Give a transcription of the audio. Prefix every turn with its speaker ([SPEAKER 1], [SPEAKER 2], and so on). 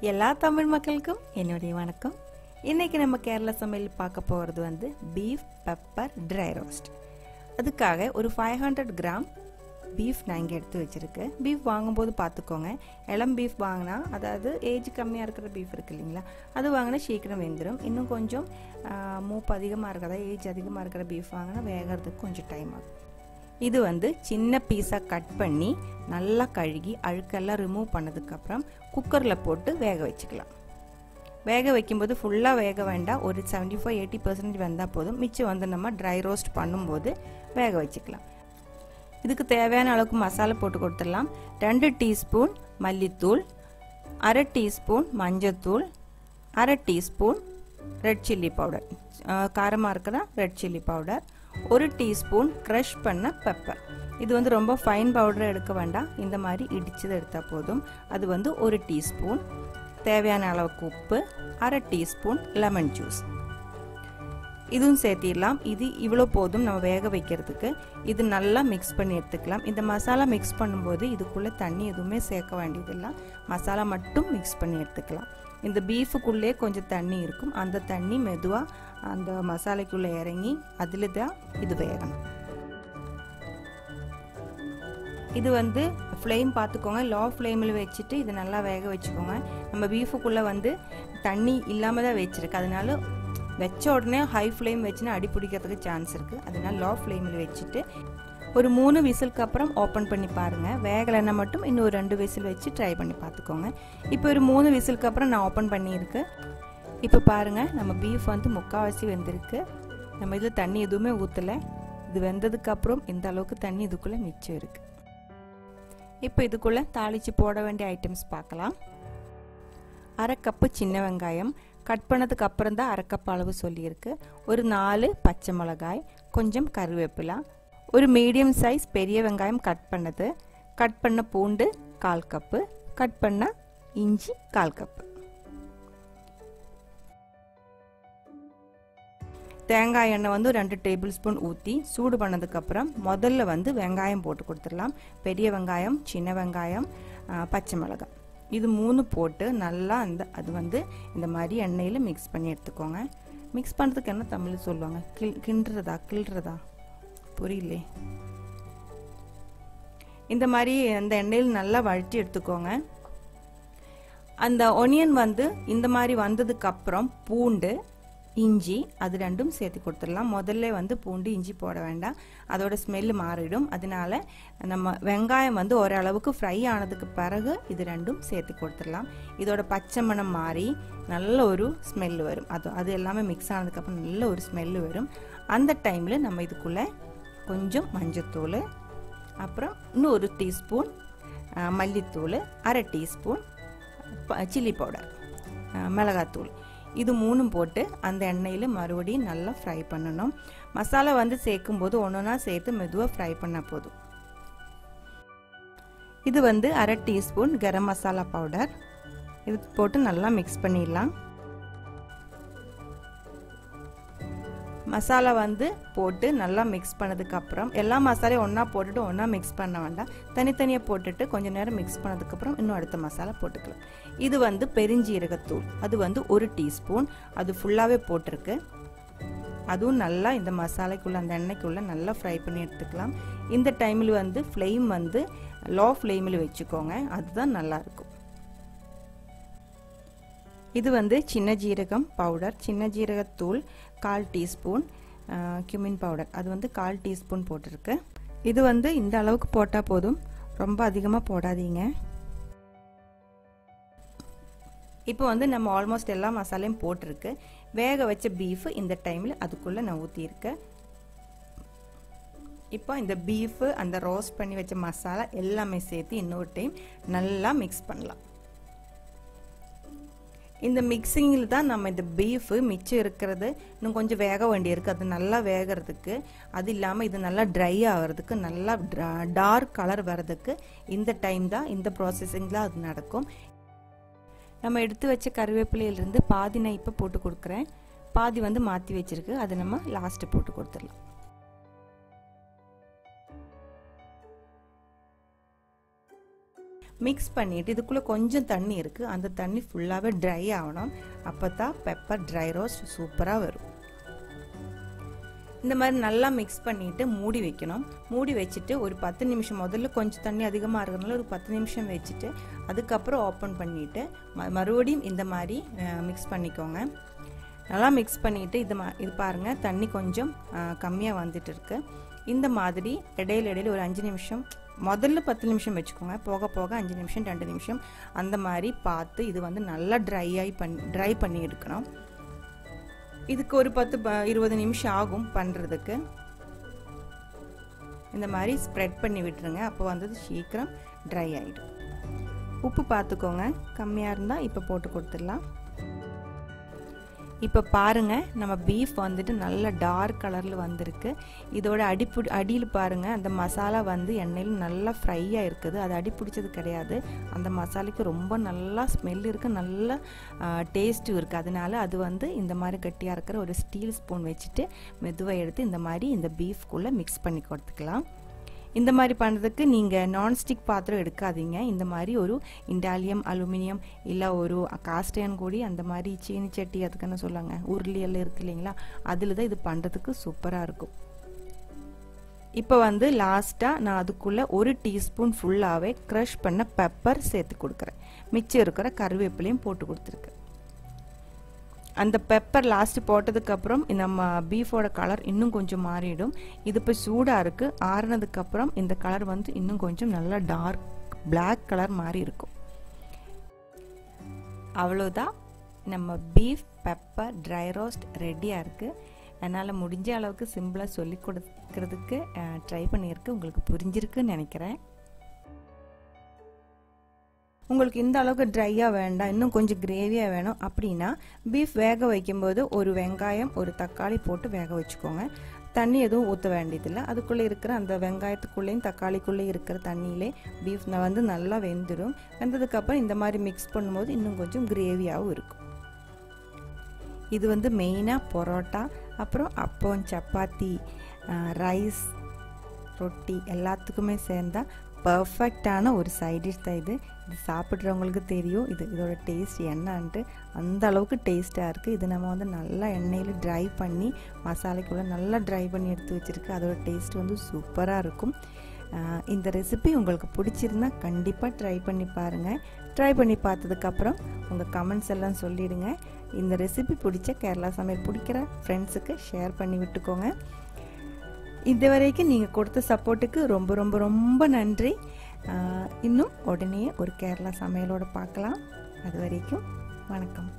[SPEAKER 1] எல்லா தமிழ் மக்களுக்கும் என்னுடைய வணக்கம். இன்னைக்கு நம்ம கேரளா சமையல் பார்க்க போகிறது வந்து பீஃப் பெப்பர் ட்ரை ரோஸ்ட். அதுக்காக ஒரு 500 கிராம் பீஃப் நான் இங்கே எடுத்து வச்சுருக்கேன். பீஃப் வாங்கும்போது பார்த்துக்கோங்க, இளம் பீஃப் வாங்கினா, அதாவது ஏஜ் கம்மியாக இருக்கிற பீஃப் இருக்குது இல்லைங்களா, அது வாங்கினா சீக்கிரம் வெந்துடும். இன்னும் கொஞ்சம் மூப்பு அதிகமாக இருக்கிறதா, ஏஜ் அதிகமாக இருக்கிற பீஃப் வாங்கினா வேகிறதுக்கு கொஞ்சம் டைம் ஆகும். இது வந்து சின்ன பீஸாக கட் பண்ணி நல்லா கழுகி அழுக்கெல்லாம் ரிமூவ் பண்ணதுக்கப்புறம் குக்கரில் போட்டு வேக வச்சுக்கலாம். வேக வைக்கும்போது ஃபுல்லாக வேக வேண்டாம், ஒரு 75-80% வெந்தால் போதும். மிச்சம் வந்து நம்ம ட்ரை ரோஸ்ட் பண்ணும்போது வேக வச்சுக்கலாம். இதுக்கு தேவையான அளவுக்கு மசாலா போட்டு கொடுத்துடலாம். 2 டீஸ்பூன் மல்லித்தூள், 1/2 டீஸ்பூன் மஞ்சத்தூள், 1/2 டீஸ்பூன் ரெட் சில்லி பவுடர், காரமாக இருக்கிற red chilli powder, 1 teaspoon crush பண்ண பெப்பர். இது வந்து ரொம்ப ஃபைன் பவுடரை எடுக்க வேண்டாம், இந்த மாதிரி இடிச்சது எடுத்தால் போதும். அது வந்து 1 டீஸ்பூன். தேவையான அளவுக்கு உப்பு, 1/2 டீஸ்பூன் லெமன் ஜூஸ், இதுவும் சேர்த்திடலாம். இது இவ்வளோ போதும் நம்ம வேக வைக்கிறதுக்கு. இது நல்லா மிக்ஸ் பண்ணி எடுத்துக்கலாம். இந்த மசாலா மிக்ஸ் பண்ணும்போது இதுக்குள்ளே தண்ணி எதுவுமே சேர்க்க வேண்டியதில்லை, மசாலா மட்டும் மிக்ஸ் பண்ணி எடுத்துக்கலாம். இந்த பீஃபுக்குள்ளே கொஞ்சம் தண்ணி இருக்கும், அந்த தண்ணி மெதுவாக அந்த மசாலைக்குள்ளே இறங்கி அதில் தான் இது வேகணும். இது வந்து ஃப்ளேம் பார்த்துக்கோங்க, லோ ஃப்ளேமில் வச்சுட்டு இது நல்லா வேக வச்சுக்கோங்க. நம்ம பீஃபுக்குள்ளே வந்து தண்ணி இல்லாமல் தான் வச்சுருக்கு, அதனால வச்ச உடனே ஹை ஃப்ளேம் வச்சுன்னா அடி பிடிக்கிறதுக்கு சான்ஸ் இருக்குது. அதனால லோ ஃப்ளேமில் வச்சுட்டு ஒரு 3 விசிலுக்கு அப்புறம் ஓப்பன் பண்ணி பாருங்கள். வேகலைன்னா மட்டும் இன்னும் 2 விசில் வச்சு ட்ரை பண்ணி பார்த்துக்கோங்க. இப்போ ஒரு 3 விசிலுக்கு அப்புறம் நான் ஓப்பன் பண்ணியிருக்கு. இப்போ பாருங்கள், நம்ம பீஃப் வந்து முக்கால்வாசி வெந்திருக்கு. நம்ம இதில் தண்ணி எதுவுமே ஊற்றலை. இது வெந்ததுக்கப்புறம் இந்த அளவுக்கு தண்ணி இதுக்குள்ளே மிச்சம் இருக்குது. இப்போ இதுக்குள்ளே தாளித்து போட வேண்டிய ஐட்டம்ஸ் பார்க்கலாம். 1/2 கப்பு சின்ன வெங்காயம், கட் பண்ணதுக்கு அப்புறம் தான் 1/2 கப் அளவு சொல்லியிருக்கு. ஒரு 4 பச்சை மிளகாய், கொஞ்சம் கருவேப்பிலை, ஒரு மீடியம் சைஸ் பெரிய வெங்காயம் கட் பண்ணது, கட் பண்ண பூண்டு 1/4 கப்பு, கட் பண்ண இஞ்சி 1/4 கப்பு. தேங்காய் எண்ணெய் வந்து 2 டேபிள் ஸ்பூன் ஊற்றி சூடு பண்ணதுக்கப்புறம் முதல்ல வந்து வெங்காயம் போட்டு கொடுத்துடலாம். பெரிய வெங்காயம், சின்ன வெங்காயம், பச்சை மிளகாய், இது 3 போட்டு நல்லா அது வந்து இந்த மாதிரி எண்ணெயில் மிக்ஸ் பண்ணி எடுத்துக்கோங்க. மிக்ஸ் பண்ணுறதுக்கு என்ன தமிழ் சொல்லுவாங்க, கிள்றதா புரியலே. இந்த மாதிரி அந்த எண்ணெயில் நல்லா வழட்டி எடுத்துக்கோங்க. அந்த ஒனியன் வந்து இந்த மாதிரி வந்ததுக்கு அப்புறம் பூண்டு, இஞ்சி அது ரெண்டும் சேர்த்து கொடுத்துடலாம். முதல்ல வந்து பூண்டு இஞ்சி போட வேண்டாம், அதோட ஸ்மெல்லு மாறிடும். அதனால நம்ம வெங்காயம் வந்து ஓரளவுக்கு ஃப்ரை ஆனதுக்கு பிறகு இது ரெண்டும் சேர்த்து கொடுத்துடலாம். இதோட பச்சை மணம் மாறி நல்ல ஒரு ஸ்மெல்லு வரும். அது எல்லாமே மிக்ஸ் ஆனதுக்கப்புறம் நல்ல ஒரு ஸ்மெல்லு வரும். அந்த டைமில் நம்ம இதுக்குள்ளே கொஞ்சம் மஞ்சத்தூள், அப்புறம் இன்னும் 1 டீஸ்பூன் மல்லித்தூள், 1/2 டீஸ்பூன் சில்லி பவுடர், மிளகாத்தூள், இது 3 போட்டு அந்த எண்ணெயில் மறுபடியும் நல்லா ஃப்ரை பண்ணணும். மசாலா வந்து சேர்க்கும் போது ஒன்றா சேர்த்து மெதுவாக ஃப்ரை பண்ணால் போதும். இது வந்து 1/2 டீஸ்பூன் கரம் மசாலா பவுடர், இது போட்டு நல்லா மிக்ஸ் பண்ணிடலாம். மசாலா வந்து போட்டு நல்லா மிக்ஸ் பண்ணதுக்கப்புறம் எல்லா மசாலையும் ஒன்றா போட்டுட்டு ஒன்றா மிக்ஸ் பண்ண வேண்டாம், தனித்தனியாக போட்டுட்டு கொஞ்சம் நேரம் மிக்ஸ் பண்ணதுக்கப்புறம் இன்னும் அடுத்த மசாலா போட்டுக்கலாம். இது வந்து பெருஞ்சீரகத்தூள், அது வந்து 1 டீஸ்பூன், அது ஃபுல்லாகவே போட்டிருக்கு. அதுவும் நல்லா இந்த மசாலைக்குள்ளே அந்த எண்ணெய்க்குள்ளே நல்லா ஃப்ரை பண்ணி எடுத்துக்கலாம். இந்த டைமில் வந்து ஃப்ளேம் வந்து லோ ஃப்ளேமில் வச்சுக்கோங்க, அதுதான் நல்லாயிருக்கும். இது வந்து சின்ன ஜீரகம் பவுடர், சின்ன ஜீரகத்தூள் 1/4 டீஸ்பூன், cumin பவுடர் அது வந்து 1/4 டீஸ்பூன் போட்டிருக்கு. இது வந்து இந்த அளவுக்கு போட்டால் போதும், ரொம்ப அதிகமாக போடாதீங்க. இப்போ வந்து நம்ம ஆல்மோஸ்ட் எல்லா மசாலையும் போட்டிருக்கு. வேக வச்ச பீஃபு இந்த டைமில் அதுக்குள்ளே நான் ஊற்றியிருக்கேன். இப்போ இந்த பீஃபு அந்த ரோஸ்ட் பண்ணி வச்ச மசாலா எல்லாமே சேர்த்து இன்னொரு டைம் நல்லா மிக்ஸ் பண்ணலாம். இந்த மிக்சிங்கில் தான் நம்ம இந்த பீஃபு மிச்சம் இருக்கிறது இன்னும் கொஞ்சம் வேக வேண்டியிருக்கு, அது நல்லா வேகிறதுக்கு. அது இல்லாமல் இது நல்லா ட்ரை ஆகிறதுக்கு, நல்லா டார்க் கலர் வர்றதுக்கு இந்த டைம் தான், இந்த ப்ராசஸிங்கில் அது நடக்கும். நம்ம எடுத்து வச்ச கருவேப்பிலையிலிருந்து பாதி நான் இப்போ போட்டு கொடுக்குறேன், பாதி வந்து மாற்றி வச்சுருக்கு, அதை நம்ம லாஸ்ட்டு போட்டு கொடுத்துடலாம். மிக்ஸ் பண்ணிவிட்டு இதுக்குள்ளே கொஞ்சம் தண்ணி இருக்குது, அந்த தண்ணி ஃபுல்லாகவே ட்ரை ஆகணும். அப்போ தான் பெப்பர் ட்ரை ரோஸ்ட் சூப்பராக வரும். இந்த மாதிரி நல்லா மிக்ஸ் பண்ணிவிட்டு மூடி வைக்கணும். மூடி வச்சுட்டு ஒரு 10 நிமிஷம், முதல்ல கொஞ்சம் தண்ணி அதிகமாக இருக்கிறதுனால ஒரு 10 நிமிஷம் வச்சுட்டு அதுக்கப்புறம் ஓப்பன் பண்ணிவிட்டு மறுபடியும் இந்த மாதிரி மிக்ஸ் பண்ணிக்கோங்க. நல்லா மிக்ஸ் பண்ணிவிட்டு இது பாருங்கள், தண்ணி கொஞ்சம் கம்மியாக வந்துட்டு இருக்கு. இந்த மாதிரி இடையில ஒரு 5 நிமிஷம், முதல்ல 10 நிமிஷம் வச்சுக்கோங்க, போக போக 5 நிமிஷம் 2 நிமிஷம் அந்த மாதிரி பார்த்து இது வந்து நல்லா ட்ரை பண்ணி எடுக்கணும். இதுக்கு ஒரு 10-20 நிமிஷம் ஆகும் பண்ணுறதுக்கு. இந்த மாதிரி ஸ்ப்ரெட் பண்ணி விட்டுருங்க, அப்போ வந்து சீக்கிரம் ட்ரை ஆகிடும். உப்பு பார்த்துக்கோங்க, கம்மியாக இருந்தால் இப்போ போட்டு கொடுத்துடலாம். இப்போ பாருங்கள், நம்ம பீஃப் வந்துட்டு நல்ல டார்க் கலரில் வந்திருக்கு. இதோட அடியில் பாருங்கள், அந்த மசாலா வந்து எண்ணெயில் நல்லா ஃப்ரையாக இருக்குது. அது அடி பிடிச்சது கிடையாது. அந்த மசாலாக்கு ரொம்ப நல்லா ஸ்மெல் இருக்குது, நல்ல டேஸ்ட்டும் இருக்குது. அதனால அது வந்து இந்த மாதிரி கட்டியாக இருக்கிற ஒரு ஸ்டீல் ஸ்பூன் வச்சுட்டு மெதுவாக எடுத்து இந்த மாதிரி இந்த பீஃப்குள்ளே மிக்ஸ் பண்ணி கொடுத்துக்கலாம். இந்த மாதிரி பண்ணுறதுக்கு நீங்கள் நான்ஸ்டிக் பாத்திரம் எடுக்காதீங்க. இந்த மாதிரி ஒரு இண்டாலியம், அலுமினியம் இல்லை ஒரு காஸ்டைன் கூடி அந்த மாதிரி சீனி சட்டி, அதுக்குன்னு சொல்லாங்க, உருளி எல்லாம் இருக்குது இல்லைங்களா, அதில் தான் இது பண்ணுறதுக்கு சூப்பராக இருக்கும். இப்போ வந்து லாஸ்ட்டாக நான் அதுக்குள்ளே 1 டீஸ்பூன் ஃபுல்லாகவே க்ரஷ் பண்ண பெப்பர் சேர்த்து கொடுக்குறேன். மிச்சம் இருக்கிற கருவேப்பிலையும் போட்டு கொடுத்துருக்கேன். அந்த பெப்பர் லாஸ்ட் போட்டதுக்கப்புறம் நம்ம பீஃபோட கலர் இன்னும் கொஞ்சம் மாறிடும். இது இப்போ சூடாக இருக்குது, ஆறுனதுக்கப்புறம் இந்த கலர் வந்து இன்னும் கொஞ்சம் நல்லா டார்க் பிளாக் கலர் மாதிரி இருக்கும். அவ்வளோதான், நம்ம பீஃப் பெப்பர் ட்ரை ரோஸ்ட் ரெடியாக இருக்குது. என்னால் முடிஞ்ச அளவுக்கு சிம்பிளாக சொல்லி கொடுக்கறதுக்கு ட்ரை பண்ணியிருக்கு. உங்களுக்கு புரிஞ்சிருக்குன்னு நினைக்கிறேன். உங்களுக்கு இந்த அளவுக்கு ட்ரையாக வேண்டாம், இன்னும் கொஞ்சம் கிரேவியாக வேணும் அப்படின்னா பீஃப் வேக வைக்கும்போது ஒரு வெங்காயம், ஒரு தக்காளி போட்டு வேக வச்சுக்கோங்க. தண்ணி எதுவும் ஊற்ற வேண்டியதில்லை. அதுக்குள்ளே இருக்கிற அந்த வெங்காயத்துக்குள்ளேயும் தக்காளிக்குள்ளே இருக்கிற தண்ணியிலே பீஃப் வந்து நல்லா வெந்துடும். வெந்ததுக்கப்புறம் இந்த மாதிரி மிக்ஸ் பண்ணும்போது இன்னும் கொஞ்சம் கிரேவியாகவும் இருக்கும். இது வந்து மெயினாக பரோட்டா, அப்புறம் அப்பம், சப்பாத்தி, ரைஸ், ரொட்டி எல்லாத்துக்குமே சேர்ந்தால் பர்ஃபெக்டான ஒரு சைட் டிஷ் தான் இது. இது சாப்பிட்றவங்களுக்கு தெரியும் இதோட டேஸ்ட் என்னன்ட்டு. அந்த அளவுக்கு டேஸ்ட்டாக இருக்குது. இது நம்ம வந்து நல்லா எண்ணெயில் ட்ரை பண்ணி மசாலைக்குள்ளே நல்லா ட்ரை பண்ணி எடுத்து வச்சுருக்கு. அதோட டேஸ்ட் வந்து சூப்பராக இருக்கும். இந்த ரெசிபி உங்களுக்கு பிடிச்சிருந்தா கண்டிப்பாக ட்ரை பண்ணி பாருங்கள். ட்ரை பண்ணி பார்த்ததுக்கப்புறம் உங்கள் கமெண்ட்ஸ் எல்லாம் சொல்லிவிடுங்க. இந்த ரெசிபி பிடிச்ச கேரளா சமையல் பிடிக்கிற ஃப்ரெண்ட்ஸுக்கு ஷேர் பண்ணி விட்டுக்கோங்க. இது வரைக்கும் நீங்கள் கொடுத்த சப்போர்ட்டுக்கு ரொம்ப ரொம்ப ரொம்ப நன்றி. இன்னும் உடனே ஒரு கேரளா சமையலோடு பார்க்கலாம். அது வரைக்கும் வணக்கம்.